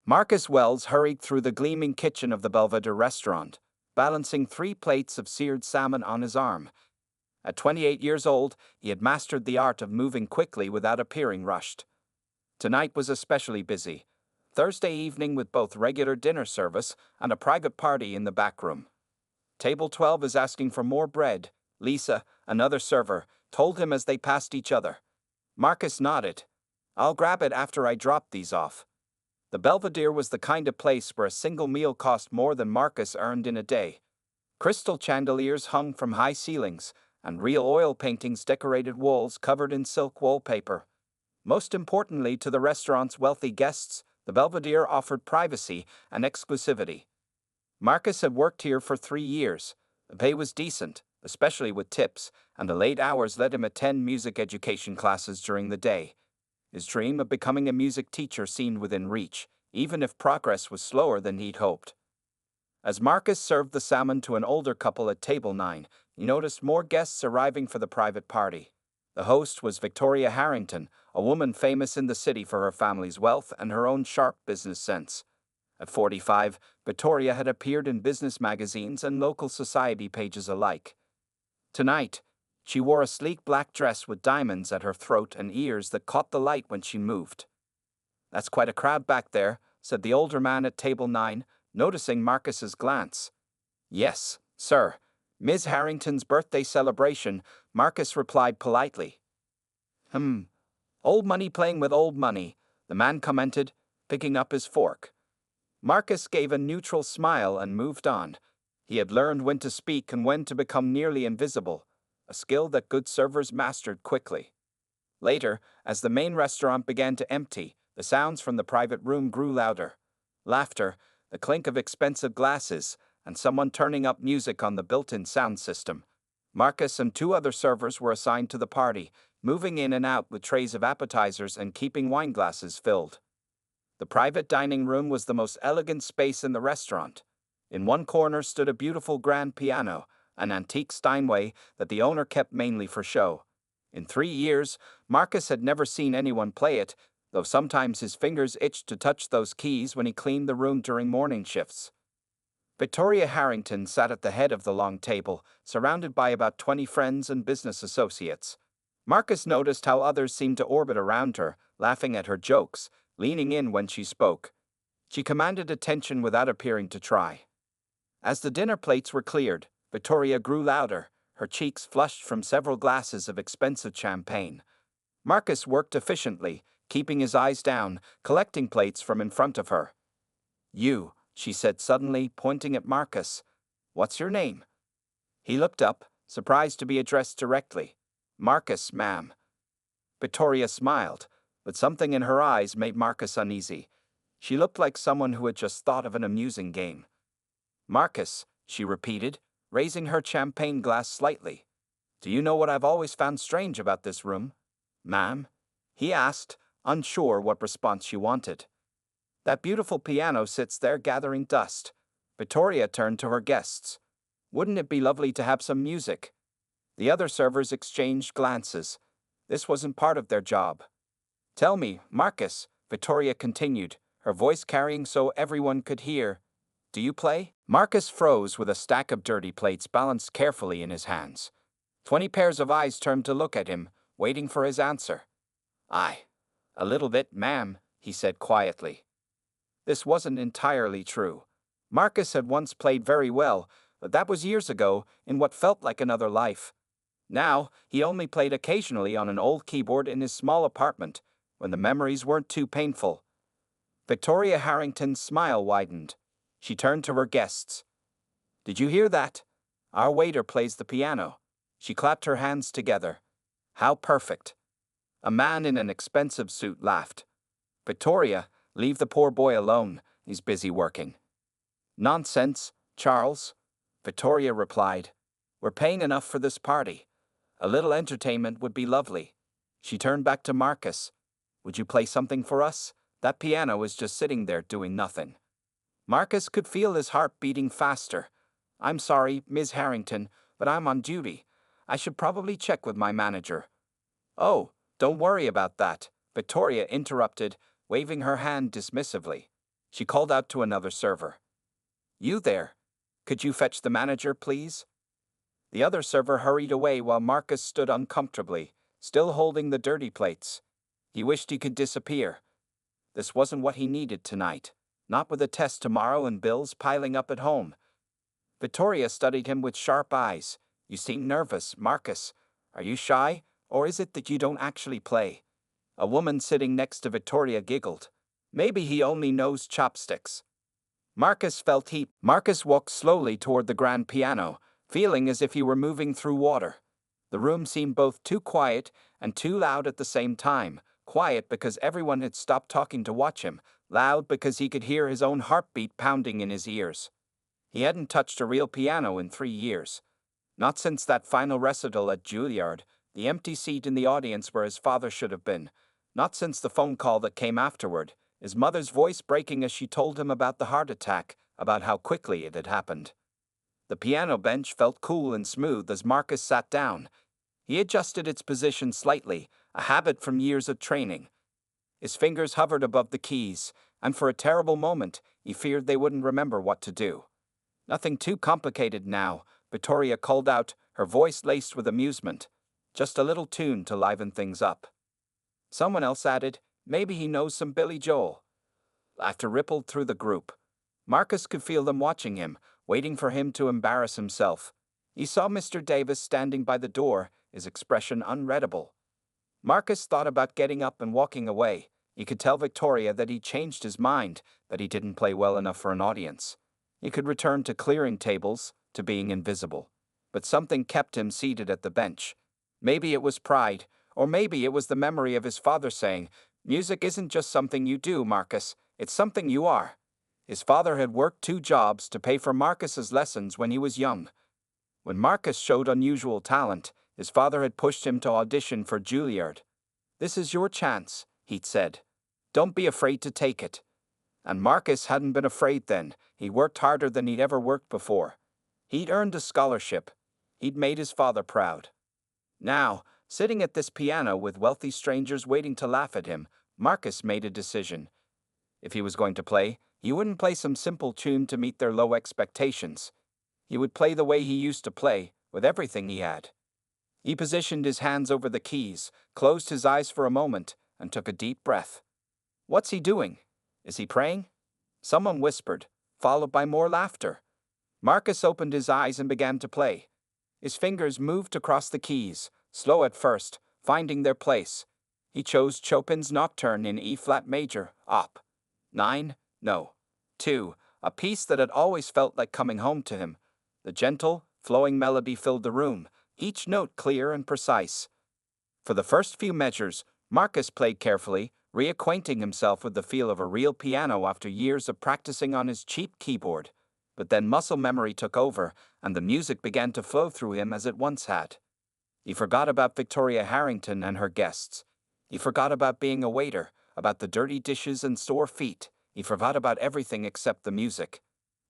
Marcus Wells hurried through the gleaming kitchen of the Belvedere restaurant, balancing 3 plates of seared salmon on his arm. At 28 years old, he had mastered the art of moving quickly without appearing rushed. Tonight was especially busy. Thursday evening with both regular dinner service and a private party in the back room. Table 12 is asking for more bread, Lisa, another server, told him as they passed each other. Marcus nodded. I'll grab it after I drop these off. The Belvedere was the kind of place where a single meal cost more than Marcus earned in a day. Crystal chandeliers hung from high ceilings, and real oil paintings decorated walls covered in silk wallpaper. Most importantly to the restaurant's wealthy guests, the Belvedere offered privacy and exclusivity. Marcus had worked here for 3 years. The pay was decent, especially with tips, and the late hours let him attend music education classes during the day. His dream of becoming a music teacher seemed within reach, even if progress was slower than he'd hoped. As Marcus served the salmon to an older couple at table 9, he noticed more guests arriving for the private party. The host was Victoria Harrington, a woman famous in the city for her family's wealth and her own sharp business sense. At 45, Victoria had appeared in business magazines and local society pages alike. Tonight, she wore a sleek black dress with diamonds at her throat and ears that caught the light when she moved. That's quite a crowd back there, said the older man at table 9, noticing Marcus's glance. Yes, sir. Ms. Harrington's birthday celebration, Marcus replied politely. Old money playing with old money, the man commented, picking up his fork. Marcus gave a neutral smile and moved on. He had learned when to speak and when to become nearly invisible, a skill that good servers mastered quickly. Later, as the main restaurant began to empty, the sounds from the private room grew louder. Laughter, the clink of expensive glasses, and someone turning up music on the built-in sound system. Marcus and 2 other servers were assigned to the party, moving in and out with trays of appetizers and keeping wine glasses filled. The private dining room was the most elegant space in the restaurant. In one corner stood a beautiful grand piano, an antique Steinway that the owner kept mainly for show. In 3 years, Marcus had never seen anyone play it, though sometimes his fingers itched to touch those keys when he cleaned the room during morning shifts. Victoria Harrington sat at the head of the long table, surrounded by about 20 friends and business associates. Marcus noticed how others seemed to orbit around her, laughing at her jokes, leaning in when she spoke. She commanded attention without appearing to try. As the dinner plates were cleared, Victoria grew louder, her cheeks flushed from several glasses of expensive champagne. Marcus worked efficiently, keeping his eyes down, collecting plates from in front of her. You, she said suddenly, pointing at Marcus. What's your name? He looked up, surprised to be addressed directly. Marcus, ma'am. Victoria smiled, but something in her eyes made Marcus uneasy. She looked like someone who had just thought of an amusing game. Marcus, she repeated, raising her champagne glass slightly. Do you know what I've always found strange about this room, ma'am? He asked, unsure what response she wanted. That beautiful piano sits there gathering dust. Victoria turned to her guests. Wouldn't it be lovely to have some music? The other servers exchanged glances. This wasn't part of their job. Tell me, Marcus, Victoria continued, her voice carrying so everyone could hear. Do you play? Marcus froze with a stack of dirty plates balanced carefully in his hands. 20 pairs of eyes turned to look at him, waiting for his answer. Aye. A little bit, ma'am, he said quietly. This wasn't entirely true. Marcus had once played very well, but that was years ago, in what felt like another life. Now, he only played occasionally on an old keyboard in his small apartment, when the memories weren't too painful. Victoria Harrington's smile widened. She turned to her guests. Did you hear that? Our waiter plays the piano. She clapped her hands together. How perfect. A man in an expensive suit laughed. Victoria, leave the poor boy alone. He's busy working. Nonsense, Charles, Victoria replied. We're paying enough for this party. A little entertainment would be lovely. She turned back to Marcus. Would you play something for us? That piano is just sitting there doing nothing. Marcus could feel his heart beating faster. I'm sorry, Ms. Harrington, but I'm on duty. I should probably check with my manager. Oh, don't worry about that, Victoria interrupted, waving her hand dismissively. She called out to another server. "You there? Could you fetch the manager, please?" The other server hurried away while Marcus stood uncomfortably, still holding the dirty plates. He wished he could disappear. This wasn't what he needed tonight, not with a test tomorrow and bills piling up at home. Victoria studied him with sharp eyes. "You seem nervous, Marcus. Are you shy, or is it that you don't actually play?" A woman sitting next to Victoria giggled. "Maybe he only knows chopsticks." Marcus felt heat. Marcus walked slowly toward the grand piano, feeling as if he were moving through water. The room seemed both too quiet and too loud at the same time. Quiet because everyone had stopped talking to watch him, loud because he could hear his own heartbeat pounding in his ears. He hadn't touched a real piano in 3 years. Not since that final recital at Juilliard, the empty seat in the audience where his father should have been. Not since the phone call that came afterward, his mother's voice breaking as she told him about the heart attack, about how quickly it had happened. The piano bench felt cool and smooth as Marcus sat down. He adjusted its position slightly, a habit from years of training. His fingers hovered above the keys, and for a terrible moment, he feared they wouldn't remember what to do. "Nothing too complicated now," Victoria called out, her voice laced with amusement. "Just a little tune to liven things up." Someone else added, "Maybe he knows some Billy Joel." Laughter rippled through the group. Marcus could feel them watching him, waiting for him to embarrass himself. He saw Mr. Davis standing by the door, his expression unreadable. Marcus thought about getting up and walking away. He could tell Victoria that he'd changed his mind, that he didn't play well enough for an audience. He could return to clearing tables, to being invisible. But something kept him seated at the bench. Maybe it was pride, or maybe it was the memory of his father saying, "Music isn't just something you do, Marcus, it's something you are." His father had worked 2 jobs to pay for Marcus's lessons when he was young. When Marcus showed unusual talent, his father had pushed him to audition for Juilliard. "This is your chance," he'd said. "Don't be afraid to take it." And Marcus hadn't been afraid then. He worked harder than he'd ever worked before. He'd earned a scholarship. He'd made his father proud. Now, sitting at this piano with wealthy strangers waiting to laugh at him, Marcus made a decision. If he was going to play, he wouldn't play some simple tune to meet their low expectations. He would play the way he used to play, with everything he had. He positioned his hands over the keys, closed his eyes for a moment, and took a deep breath. What's he doing? Is he praying? Someone whispered, followed by more laughter. Marcus opened his eyes and began to play. His fingers moved across the keys, slow at first, finding their place. He chose Chopin's Nocturne in E-flat major, Op. 9, no, 2, a piece that had always felt like coming home to him. The gentle, flowing melody filled the room, each note clear and precise. For the first few measures, Marcus played carefully, reacquainting himself with the feel of a real piano after years of practicing on his cheap keyboard. But then muscle memory took over, and the music began to flow through him as it once had. He forgot about Victoria Harrington and her guests. He forgot about being a waiter, about the dirty dishes and sore feet. He forgot about everything except the music.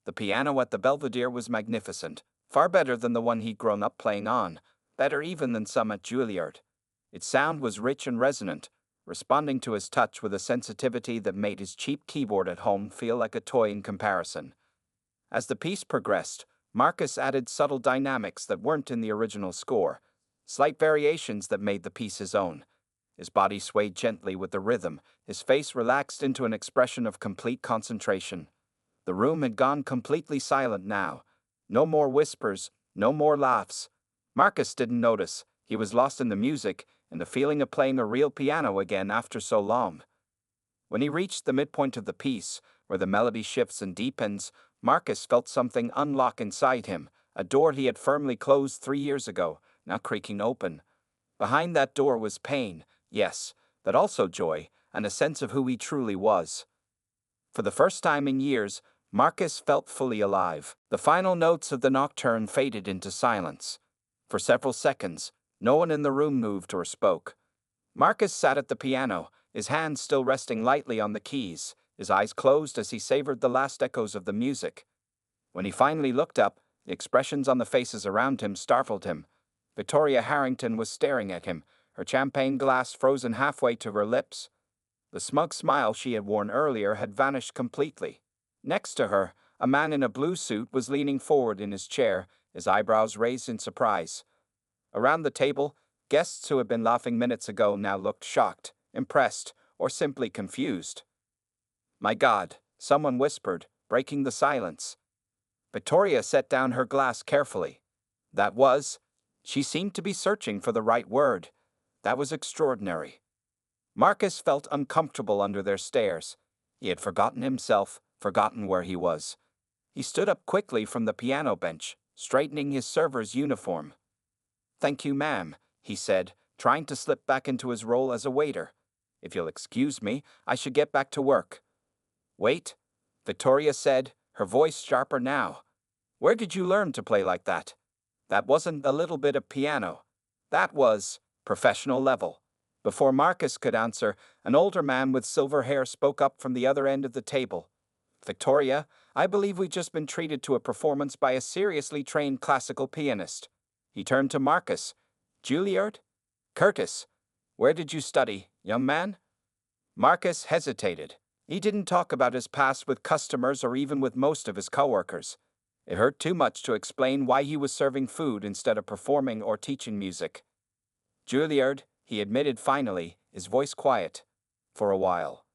The piano at the Belvedere was magnificent, far better than the one he'd grown up playing on, better even than some at Juilliard. Its sound was rich and resonant, responding to his touch with a sensitivity that made his cheap keyboard at home feel like a toy in comparison. As the piece progressed, Marcus added subtle dynamics that weren't in the original score, slight variations that made the piece his own. His body swayed gently with the rhythm, his face relaxed into an expression of complete concentration. The room had gone completely silent now. No more whispers, no more laughs. Marcus didn't notice. He was lost in the music and the feeling of playing a real piano again after so long. When he reached the midpoint of the piece, where the melody shifts and deepens, Marcus felt something unlock inside him, a door he had firmly closed 3 years ago, now creaking open. Behind that door was pain, yes, but also joy, and a sense of who he truly was. For the first time in years, Marcus felt fully alive. The final notes of the nocturne faded into silence. For several seconds, no one in the room moved or spoke. Marcus sat at the piano, his hands still resting lightly on the keys, his eyes closed as he savored the last echoes of the music. When he finally looked up, the expressions on the faces around him startled him. Victoria Harrington was staring at him, her champagne glass frozen halfway to her lips. The smug smile she had worn earlier had vanished completely. Next to her, a man in a blue suit was leaning forward in his chair, his eyebrows raised in surprise. Around the table, guests who had been laughing minutes ago now looked shocked, impressed, or simply confused. "My God," someone whispered, breaking the silence. Victoria set down her glass carefully. That was, she seemed to be searching for the right word. That was extraordinary. Marcus felt uncomfortable under their stares. He had forgotten himself, forgotten where he was. He stood up quickly from the piano bench, straightening his server's uniform. "Thank you, ma'am," he said, trying to slip back into his role as a waiter. "If you'll excuse me, I should get back to work." "Wait," Victoria said, her voice sharper now. "Where did you learn to play like that? That wasn't a little bit of piano. That was professional level." Before Marcus could answer, an older man with silver hair spoke up from the other end of the table. "Victoria, I believe we've just been treated to a performance by a seriously trained classical pianist." He turned to Marcus. "Juilliard? Curtis, where did you study, young man?" Marcus hesitated. He didn't talk about his past with customers or even with most of his coworkers. It hurt too much to explain why he was serving food instead of performing or teaching music. "Juilliard," he admitted finally, his voice quiet. "For a while."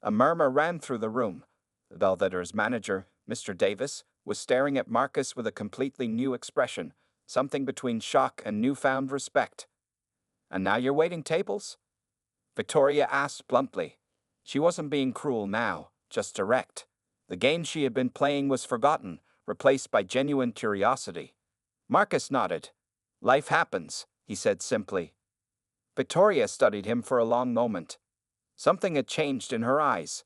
A murmur ran through the room. The Belvedere's manager, Mr. Davis, was staring at Marcus with a completely new expression, something between shock and newfound respect. "And now you're waiting tables?" Victoria asked bluntly. She wasn't being cruel now, just direct. The game she had been playing was forgotten, replaced by genuine curiosity. Marcus nodded. "Life happens," he said simply. Victoria studied him for a long moment. Something had changed in her eyes.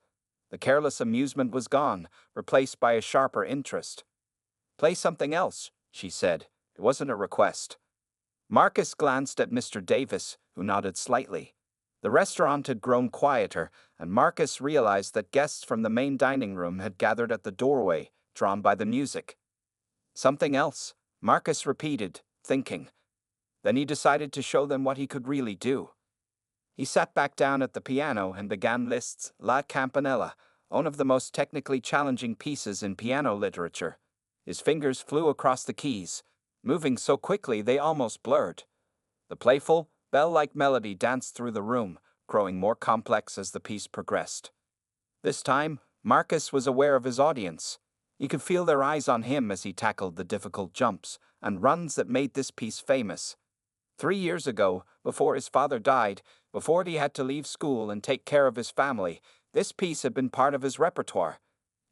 The careless amusement was gone, replaced by a sharper interest. "Play something else," she said. It wasn't a request. Marcus glanced at Mr. Davis, who nodded slightly. The restaurant had grown quieter, and Marcus realized that guests from the main dining room had gathered at the doorway, drawn by the music. "Something else," Marcus repeated, thinking. Then he decided to show them what he could really do. He sat back down at the piano and began Liszt's La Campanella, one of the most technically challenging pieces in piano literature. His fingers flew across the keys, moving so quickly they almost blurred. The playful, bell-like melody danced through the room, growing more complex as the piece progressed. This time, Marcus was aware of his audience. He could feel their eyes on him as he tackled the difficult jumps and runs that made this piece famous. 3 years ago, before his father died, before he had to leave school and take care of his family, this piece had been part of his repertoire.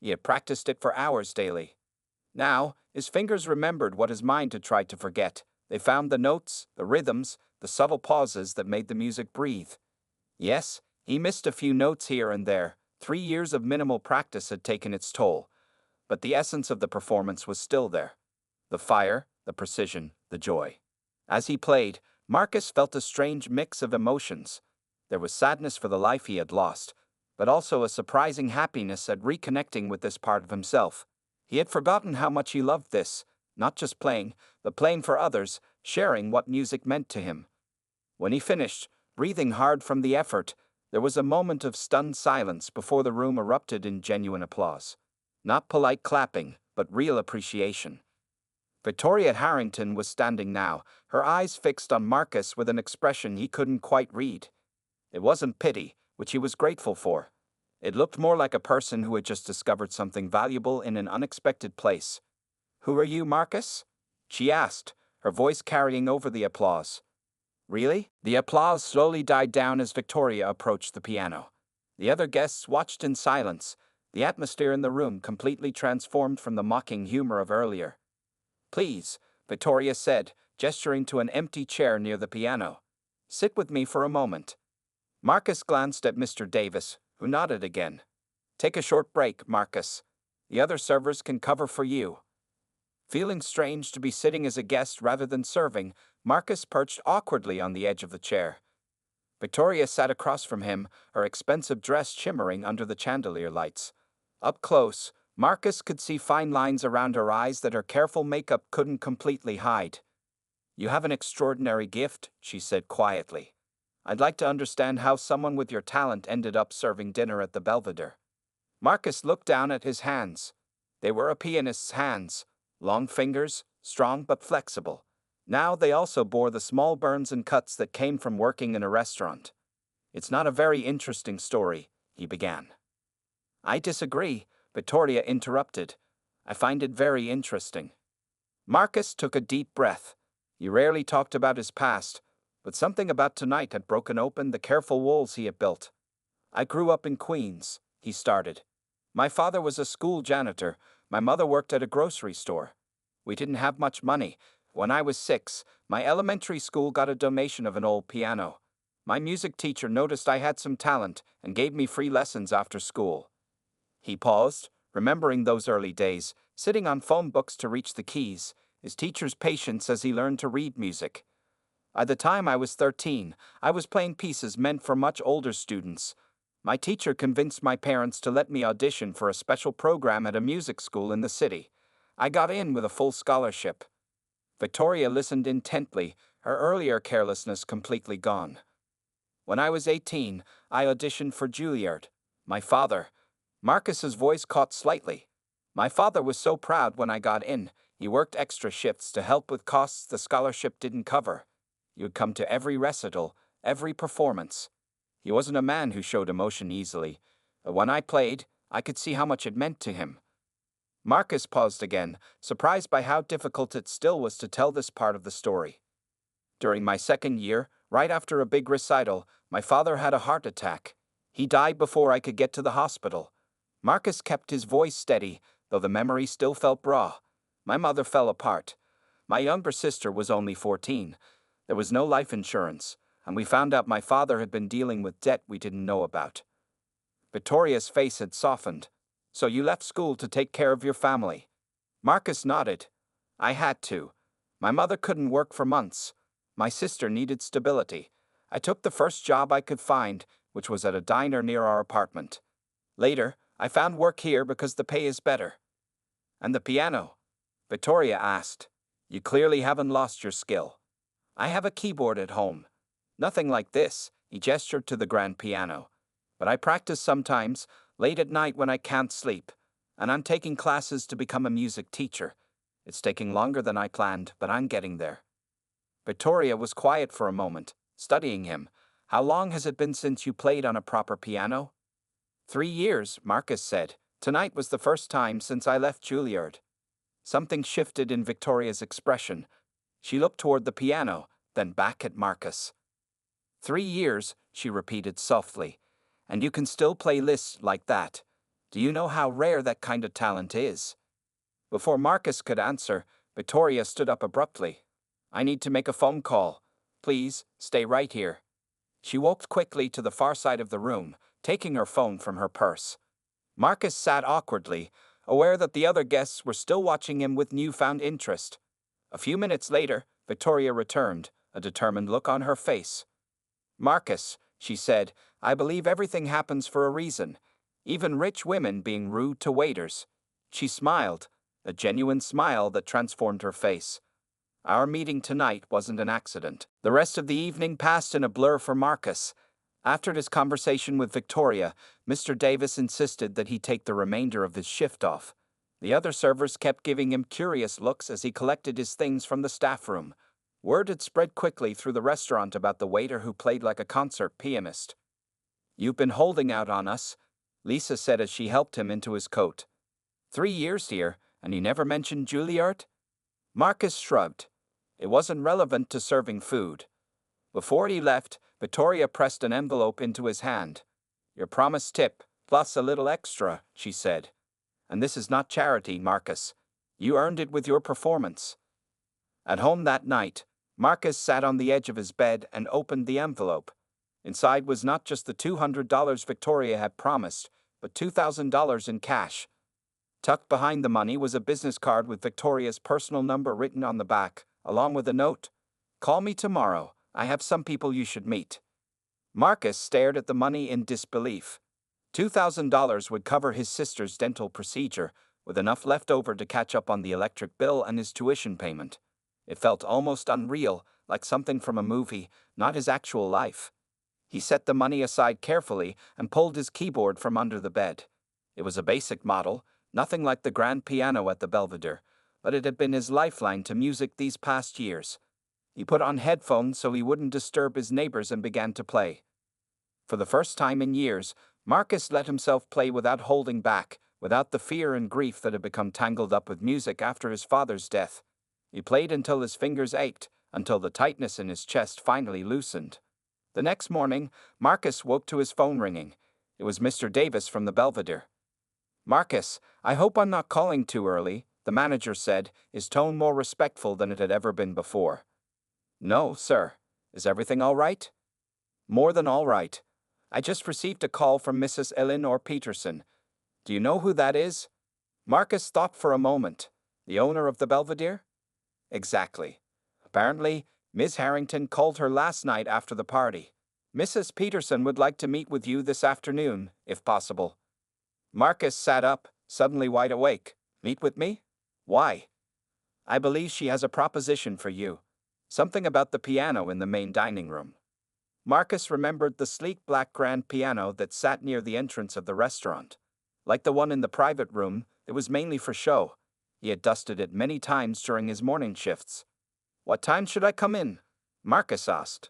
He had practiced it for hours daily. Now, his fingers remembered what his mind had tried to forget. They found the notes, the rhythms, the subtle pauses that made the music breathe. Yes, he missed a few notes here and there. 3 years of minimal practice had taken its toll. But the essence of the performance was still there. The fire, the precision, the joy. As he played, Marcus felt a strange mix of emotions. There was sadness for the life he had lost, but also a surprising happiness at reconnecting with this part of himself. He had forgotten how much he loved this, not just playing, but playing for others, sharing what music meant to him. When he finished, breathing hard from the effort, there was a moment of stunned silence before the room erupted in genuine applause. Not polite clapping, but real appreciation. Victoria Harrington was standing now, her eyes fixed on Marcus with an expression he couldn't quite read. It wasn't pity, which he was grateful for. It looked more like a person who had just discovered something valuable in an unexpected place. "Who are you, Marcus?" she asked, her voice carrying over the applause. "Really?" The applause slowly died down as Victoria approached the piano. The other guests watched in silence, the atmosphere in the room completely transformed from the mocking humor of earlier. "Please," Victoria said, gesturing to an empty chair near the piano. "Sit with me for a moment." Marcus glanced at Mr. Davis, who nodded again. "Take a short break, Marcus. The other servers can cover for you." Feeling strange to be sitting as a guest rather than serving, Marcus perched awkwardly on the edge of the chair. Victoria sat across from him, her expensive dress shimmering under the chandelier lights. Up close, Marcus could see fine lines around her eyes that her careful makeup couldn't completely hide. "You have an extraordinary gift," she said quietly. I'd like to understand how someone with your talent ended up serving dinner at the Belvedere. Marcus looked down at his hands. They were a pianist's hands, long fingers, strong but flexible. Now they also bore the small burns and cuts that came from working in a restaurant. It's not a very interesting story, he began. I disagree, Vittoria interrupted. I find it very interesting. Marcus took a deep breath. He rarely talked about his past, but something about tonight had broken open the careful walls he had built. I grew up in Queens, he started. My father was a school janitor. My mother worked at a grocery store. We didn't have much money. When I was 6, my elementary school got a donation of an old piano. My music teacher noticed I had some talent and gave me free lessons after school. He paused, remembering those early days, sitting on phone books to reach the keys, his teacher's patience as he learned to read music. By the time I was 13, I was playing pieces meant for much older students. My teacher convinced my parents to let me audition for a special program at a music school in the city. I got in with a full scholarship. Victoria listened intently, her earlier carelessness completely gone. When I was 18, I auditioned for Juilliard. My father. Marcus's voice caught slightly. My father was so proud when I got in. He worked extra shifts to help with costs the scholarship didn't cover. He would come to every recital, every performance. He wasn't a man who showed emotion easily, but when I played, I could see how much it meant to him. Marcus paused again, surprised by how difficult it still was to tell this part of the story. During my second year, right after a big recital, my father had a heart attack. He died before I could get to the hospital. Marcus kept his voice steady, though the memory still felt raw. My mother fell apart. My younger sister was only 14. There was no life insurance, and we found out my father had been dealing with debt we didn't know about. Vittoria's face had softened. So you left school to take care of your family? Marcus nodded. I had to. My mother couldn't work for months. My sister needed stability. I took the first job I could find, which was at a diner near our apartment. Later, I found work here because the pay is better. And the piano? Vittoria asked. You clearly haven't lost your skill. I have a keyboard at home. Nothing like this, he gestured to the grand piano. But I practice sometimes, late at night when I can't sleep. And I'm taking classes to become a music teacher. It's taking longer than I planned, but I'm getting there. Vittoria was quiet for a moment, studying him. How long has it been since you played on a proper piano? 3 years, Marcus said. Tonight was the first time since I left Juilliard. Something shifted in Victoria's expression. She looked toward the piano, then back at Marcus. 3 years, she repeated softly. And you can still play lists like that. Do you know how rare that kind of talent is? Before Marcus could answer, Victoria stood up abruptly. I need to make a phone call. Please, stay right here. She walked quickly to the far side of the room, taking her phone from her purse. Marcus sat awkwardly, aware that the other guests were still watching him with newfound interest. A few minutes later, Victoria returned, a determined look on her face. Marcus, she said, I believe everything happens for a reason, even rich women being rude to waiters. She smiled, a genuine smile that transformed her face. Our meeting tonight wasn't an accident. The rest of the evening passed in a blur for Marcus. After his conversation with Victoria, Mr. Davis insisted that he take the remainder of his shift off. The other servers kept giving him curious looks as he collected his things from the staff room. Word had spread quickly through the restaurant about the waiter who played like a concert pianist. You've been holding out on us, Lisa said as she helped him into his coat. 3 years here, and you never mentioned Juilliard? Marcus shrugged. It wasn't relevant to serving food. Before he left, Vittoria pressed an envelope into his hand. Your promised tip, plus a little extra, she said. And this is not charity, Marcus. You earned it with your performance. At home that night, Marcus sat on the edge of his bed and opened the envelope. Inside was not just the $200 Victoria had promised, but $2,000 in cash. Tucked behind the money was a business card with Victoria's personal number written on the back, along with a note. Call me tomorrow. I have some people you should meet. Marcus stared at the money in disbelief. $2,000 would cover his sister's dental procedure, with enough left over to catch up on the electric bill and his tuition payment. It felt almost unreal, like something from a movie, not his actual life. He set the money aside carefully and pulled his keyboard from under the bed. It was a basic model, nothing like the grand piano at the Belvedere, but it had been his lifeline to music these past years. He put on headphones so he wouldn't disturb his neighbors and began to play. For the first time in years, Marcus let himself play without holding back, without the fear and grief that had become tangled up with music after his father's death. He played until his fingers ached, until the tightness in his chest finally loosened. The next morning, Marcus woke to his phone ringing. It was Mr. Davis from the Belvedere. "Marcus, I hope I'm not calling too early," the manager said, his tone more respectful than it had ever been before. "No, sir. Is everything all right?" "More than all right. I just received a call from Mrs. Eleanor Peterson. Do you know who that is?" Marcus thought for a moment. "The owner of the Belvedere?" "Exactly. Apparently, Miss Harrington called her last night after the party. Mrs. Peterson would like to meet with you this afternoon, if possible." Marcus sat up, suddenly wide awake. "Meet with me? Why?" "I believe she has a proposition for you. Something about the piano in the main dining room." Marcus remembered the sleek black grand piano that sat near the entrance of the restaurant. Like the one in the private room, it was mainly for show. He had dusted it many times during his morning shifts. "What time should I come in?" Marcus asked.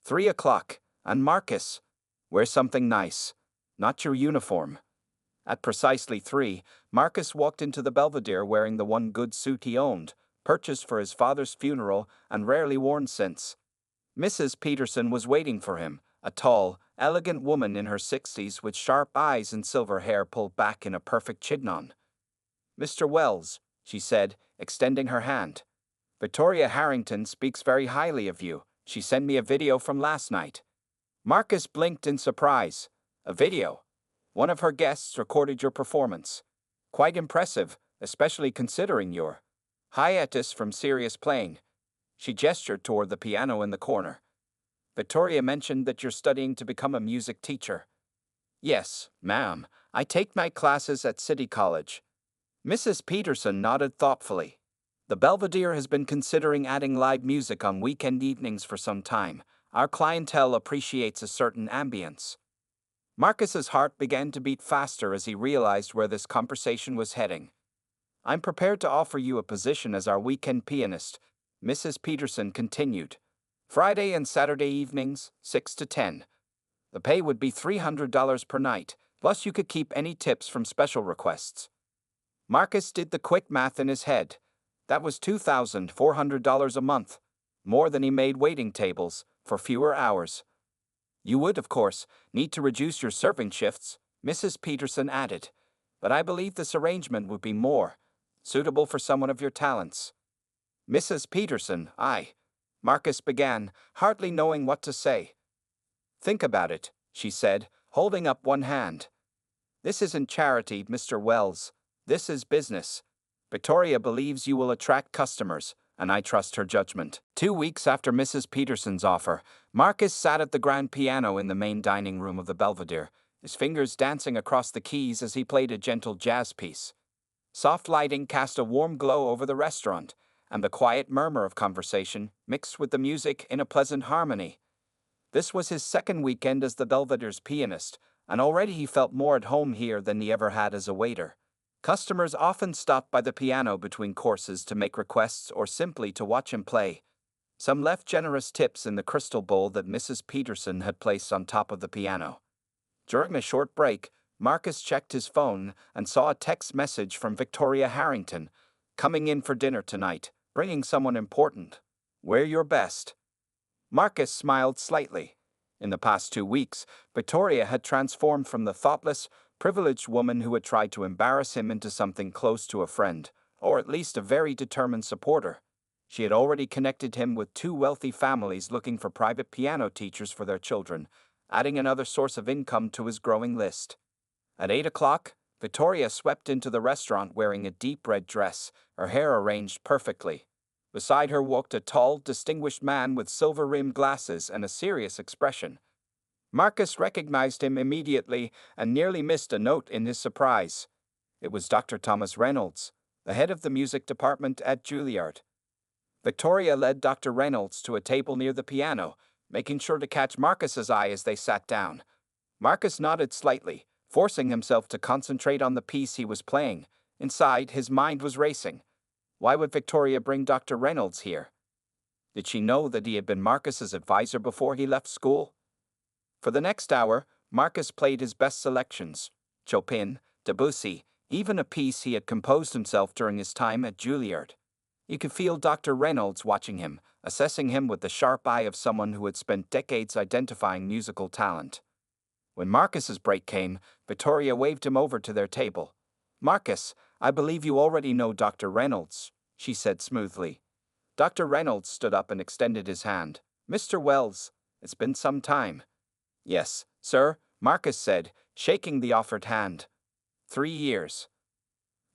3 o'clock. And Marcus, wear something nice. Not your uniform. At precisely 3, Marcus walked into the Belvedere wearing the one good suit he owned, purchased for his father's funeral and rarely worn since. Mrs. Peterson was waiting for him, a tall, elegant woman in her 60s with sharp eyes and silver hair pulled back in a perfect chignon. "Mr. Wells," she said, extending her hand. "Victoria Harrington speaks very highly of you. She sent me a video from last night." Marcus blinked in surprise. "A video? One of her guests recorded your performance. Quite impressive, especially considering your hiatus from serious playing." She gestured toward the piano in the corner. "Victoria mentioned that you're studying to become a music teacher." "Yes, ma'am. I take night classes at City College." Mrs. Peterson nodded thoughtfully. "The Belvedere has been considering adding live music on weekend evenings for some time. Our clientele appreciates a certain ambience." Marcus's heart began to beat faster as he realized where this conversation was heading. "I'm prepared to offer you a position as our weekend pianist," Mrs. Peterson continued. "Friday and Saturday evenings, 6 to 10. The pay would be $300 per night, plus you could keep any tips from special requests." Marcus did the quick math in his head. That was $2,400 a month, more than he made waiting tables, for fewer hours. "You would, of course, need to reduce your serving shifts," Mrs. Peterson added, "but I believe this arrangement would be more suitable for someone of your talents." "Mrs. Peterson, Marcus began, hardly knowing what to say. "Think about it," she said, holding up one hand. "This isn't charity, Mr. Wells. This is business. Victoria believes you will attract customers, and I trust her judgment." 2 weeks after Mrs. Peterson's offer, Marcus sat at the grand piano in the main dining room of the Belvedere, his fingers dancing across the keys as he played a gentle jazz piece. Soft lighting cast a warm glow over the restaurant, and the quiet murmur of conversation mixed with the music in a pleasant harmony. This was his second weekend as the Belvedere's pianist, and already he felt more at home here than he ever had as a waiter. Customers often stopped by the piano between courses to make requests or simply to watch him play. Some left generous tips in the crystal bowl that Mrs. Peterson had placed on top of the piano. During a short break, Marcus checked his phone and saw a text message from Victoria Harrington. "Coming in for dinner tonight, bringing someone important. Wear your best." Marcus smiled slightly. In the past 2 weeks, Victoria had transformed from the thoughtless, privileged woman who had tried to embarrass him into something close to a friend, or at least a very determined supporter. She had already connected him with 2 wealthy families looking for private piano teachers for their children, adding another source of income to his growing list. At 8 o'clock, Victoria swept into the restaurant wearing a deep red dress, her hair arranged perfectly. Beside her walked a tall, distinguished man with silver-rimmed glasses and a serious expression. Marcus recognized him immediately and nearly missed a note in his surprise. It was Dr. Thomas Reynolds, the head of the music department at Juilliard. Victoria led Dr. Reynolds to a table near the piano, making sure to catch Marcus's eye as they sat down. Marcus nodded slightly, forcing himself to concentrate on the piece he was playing. Inside, his mind was racing. Why would Victoria bring Dr. Reynolds here? Did she know that he had been Marcus's advisor before he left school? For the next hour, Marcus played his best selections: Chopin, Debussy, even a piece he had composed himself during his time at Juilliard. You could feel Dr. Reynolds watching him, assessing him with the sharp eye of someone who had spent decades identifying musical talent. When Marcus's break came, Victoria waved him over to their table. "Marcus, I believe you already know Dr. Reynolds," she said smoothly. Dr. Reynolds stood up and extended his hand. "Mr. Wells, it's been some time." "Yes, sir," Marcus said, shaking the offered hand. 3 years.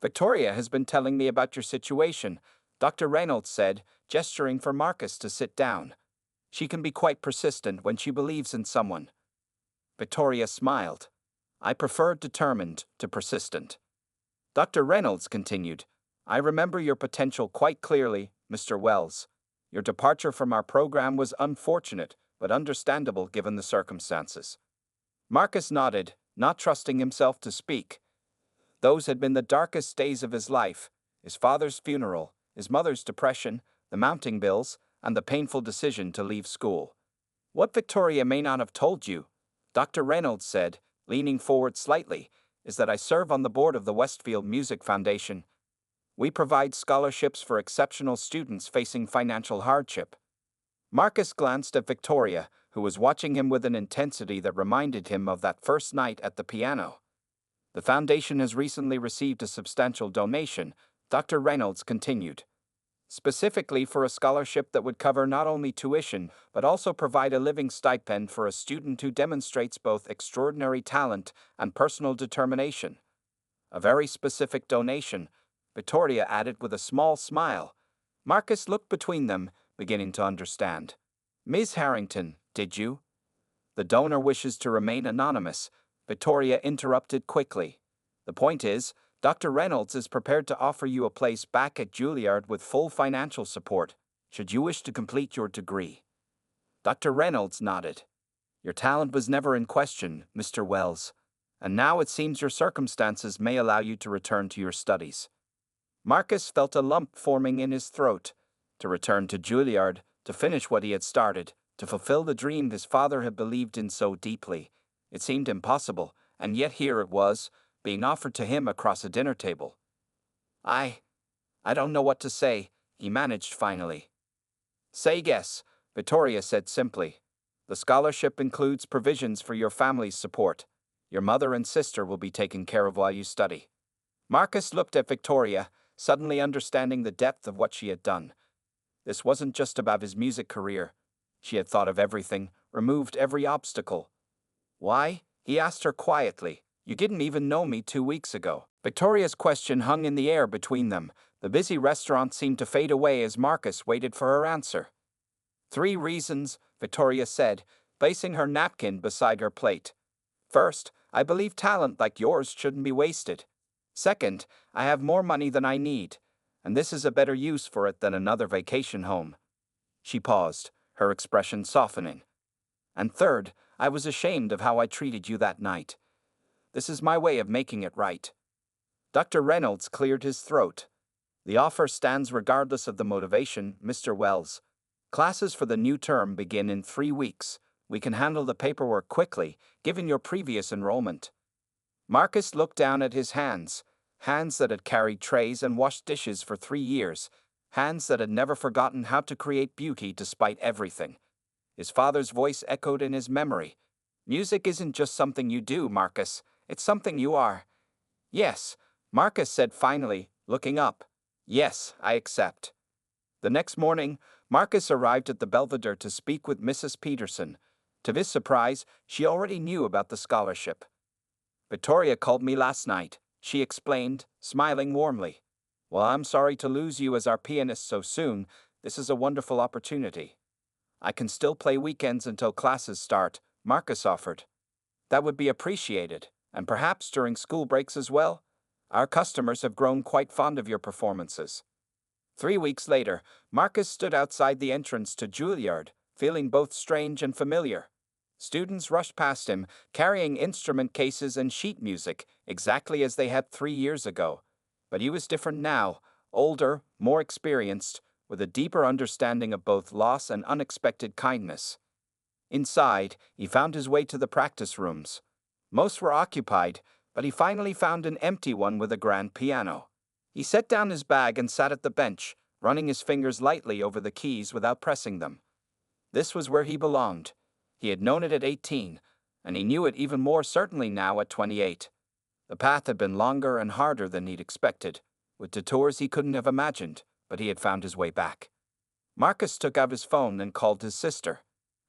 "Victoria has been telling me about your situation," Dr. Reynolds said, gesturing for Marcus to sit down. "She can be quite persistent when she believes in someone." Victoria smiled. "I prefer determined to persistent." Dr. Reynolds continued, "I remember your potential quite clearly, Mr. Wells. Your departure from our program was unfortunate, but understandable given the circumstances." Marcus nodded, not trusting himself to speak. Those had been the darkest days of his life: his father's funeral, his mother's depression, the mounting bills, and the painful decision to leave school. "What Victoria may not have told you," Dr. Reynolds said, leaning forward slightly, "is that I serve on the board of the Westfield Music Foundation. We provide scholarships for exceptional students facing financial hardship." Marcus glanced at Victoria, who was watching him with an intensity that reminded him of that first night at the piano. "The foundation has recently received a substantial donation," Dr. Reynolds continued, "specifically for a scholarship that would cover not only tuition but also provide a living stipend for a student who demonstrates both extraordinary talent and personal determination." "A very specific donation," Victoria added with a small smile. Marcus looked between them, beginning to understand. "Ms. Harrington, did you?" "The donor wishes to remain anonymous," Victoria interrupted quickly. "The point is, Dr. Reynolds is prepared to offer you a place back at Juilliard with full financial support, should you wish to complete your degree." Dr. Reynolds nodded. "Your talent was never in question, Mr. Wells, and now it seems your circumstances may allow you to return to your studies." Marcus felt a lump forming in his throat. To return to Juilliard, to finish what he had started, to fulfill the dream his father had believed in so deeply. It seemed impossible, and yet here it was, being offered to him across a dinner table. I don't know what to say," he managed finally. "Say yes," Victoria said simply. "The scholarship includes provisions for your family's support. Your mother and sister will be taken care of while you study." Marcus looked at Victoria, suddenly understanding the depth of what she had done. This wasn't just about his music career. She had thought of everything, removed every obstacle. "Why?" he asked her quietly. "You didn't even know me 2 weeks ago." Victoria's question hung in the air between them. The busy restaurant seemed to fade away as Marcus waited for her answer. "3 reasons," Victoria said, placing her napkin beside her plate. "First, I believe talent like yours shouldn't be wasted. Second, I have more money than I need, and this is a better use for it than another vacation home." She paused, her expression softening. "And third, I was ashamed of how I treated you that night. This is my way of making it right." Dr. Reynolds cleared his throat. "The offer stands regardless of the motivation, Mr. Wells. Classes for the new term begin in 3 weeks. We can handle the paperwork quickly, given your previous enrollment." Marcus looked down at his hands that had carried trays and washed dishes for 3 years, hands that had never forgotten how to create beauty despite everything. His father's voice echoed in his memory. "Music isn't just something you do, Marcus. It's something you are." "Yes," Marcus said finally, looking up. "Yes, I accept." The next morning, Marcus arrived at the Belvedere to speak with Mrs. Peterson. To his surprise, she already knew about the scholarship. "Victoria called me last night," she explained, smiling warmly. "Well, I'm sorry to lose you as our pianist so soon. This is a wonderful opportunity." "I can still play weekends until classes start," Marcus offered. "That would be appreciated, and perhaps during school breaks as well. Our customers have grown quite fond of your performances." 3 weeks later, Marcus stood outside the entrance to Juilliard, feeling both strange and familiar. Students rushed past him, carrying instrument cases and sheet music, exactly as they had 3 years ago. But he was different now, older, more experienced, with a deeper understanding of both loss and unexpected kindness. Inside, he found his way to the practice rooms. Most were occupied, but he finally found an empty one with a grand piano. He set down his bag and sat at the bench, running his fingers lightly over the keys without pressing them. This was where he belonged. He had known it at 18, and he knew it even more certainly now at 28. The path had been longer and harder than he'd expected, with detours he couldn't have imagined, but he had found his way back. Marcus took out his phone and called his sister.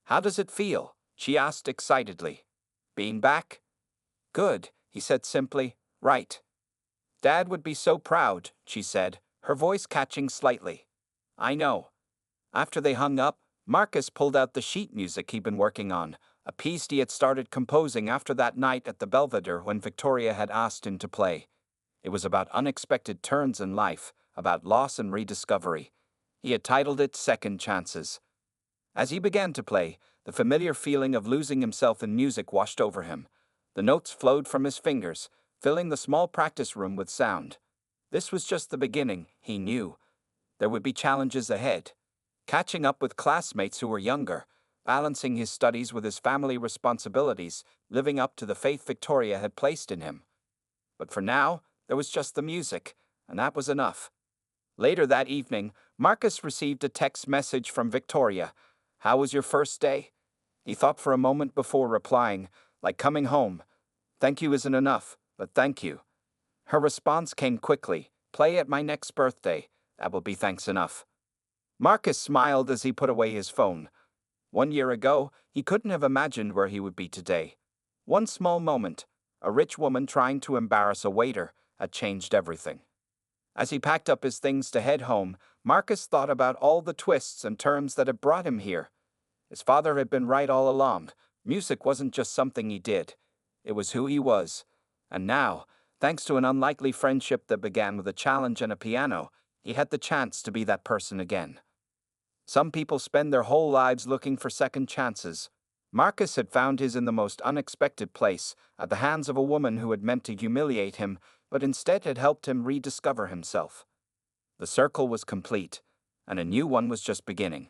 "How does it feel?" she asked excitedly. "Being back?" "Good," he said simply. "Right." "Dad would be so proud," she said, her voice catching slightly. "I know." After they hung up, Marcus pulled out the sheet music he'd been working on, a piece he had started composing after that night at the Belvedere when Victoria had asked him to play. It was about unexpected turns in life, about loss and rediscovery. He had titled it Second Chances. As he began to play, the familiar feeling of losing himself in music washed over him. The notes flowed from his fingers, filling the small practice room with sound. This was just the beginning, he knew. There would be challenges ahead. Catching up with classmates who were younger, balancing his studies with his family responsibilities, living up to the faith Victoria had placed in him. But for now, there was just the music, and that was enough. Later that evening, Marcus received a text message from Victoria. "How was your first day?" He thought for a moment before replying, like coming home. "Thank you isn't enough, but thank you." Her response came quickly. "Play at my next birthday. That will be thanks enough." Marcus smiled as he put away his phone. 1 year ago, he couldn't have imagined where he would be today. One small moment, a rich woman trying to embarrass a waiter, had changed everything. As he packed up his things to head home, Marcus thought about all the twists and turns that had brought him here. His father had been right all along. Music wasn't just something he did. It was who he was. And now, thanks to an unlikely friendship that began with a challenge and a piano, he had the chance to be that person again. Some people spend their whole lives looking for second chances. Marcus had found his in the most unexpected place, at the hands of a woman who had meant to humiliate him, but instead had helped him rediscover himself. The circle was complete, and a new one was just beginning.